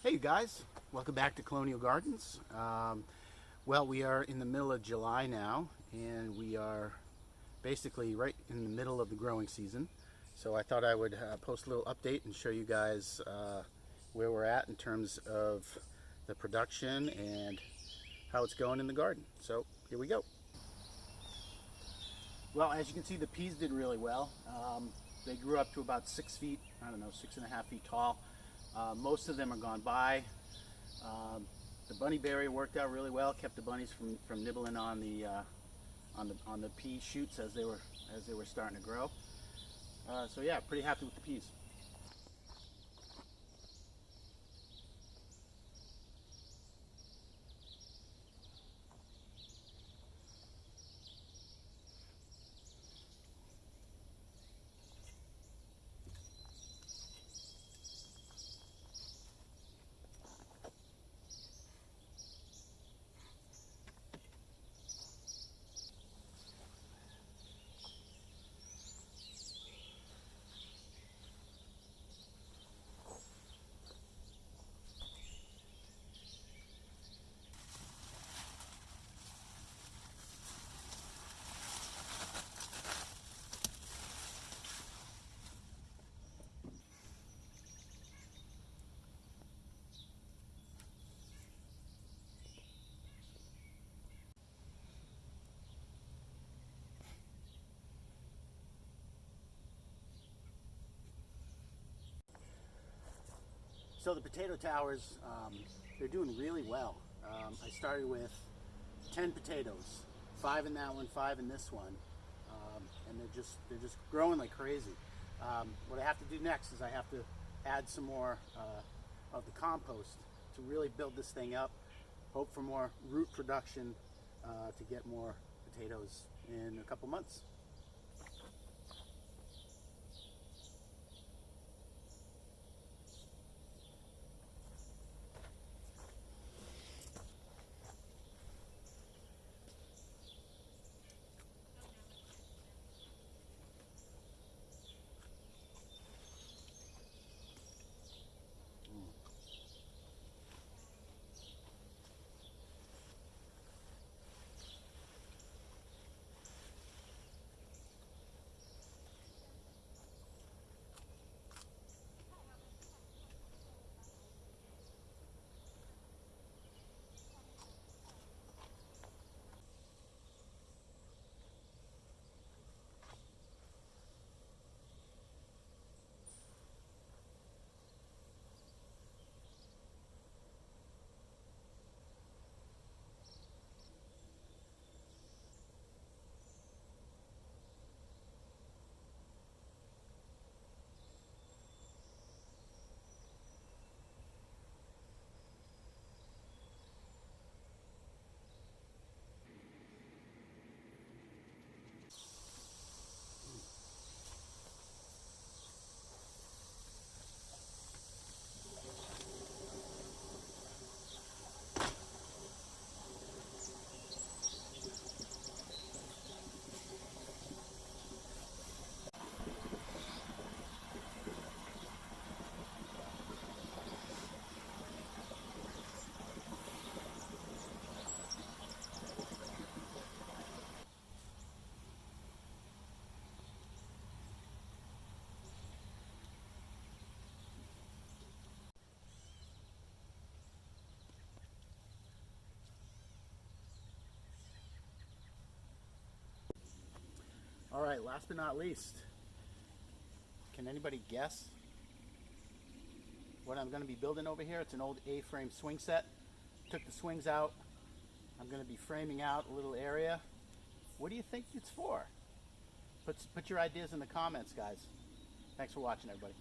Hey you guys, welcome back to Colonial Gardens. Well, we are in the middle of July now, and we are basically right in the middle of the growing season. So I thought I would post a little update and show you guys where we're at in terms of the production and how it's going in the garden. So here we go. Well, as you can see, the peas did really well. They grew up to about 6 feet, I don't know, 6.5 feet tall. Most of them are gone by. The bunny barrier worked out really well, kept the bunnies from nibbling on the pea shoots as they were starting to grow. So yeah, pretty happy with the peas. So the potato towers, they're doing really well. I started with 10 potatoes, 5 in that one, 5 in this one, and they're just growing like crazy. What I have to do next is I have to add some more of the compost to really build this thing up. Hope for more root production to get more potatoes in a couple months. All right, last but not least, can anybody guess what I'm going to be building over here? It's an old A-frame swing set. Took the swings out. I'm going to be framing out a little area. What do you think it's for? Put your ideas in the comments, guys. Thanks for watching, everybody.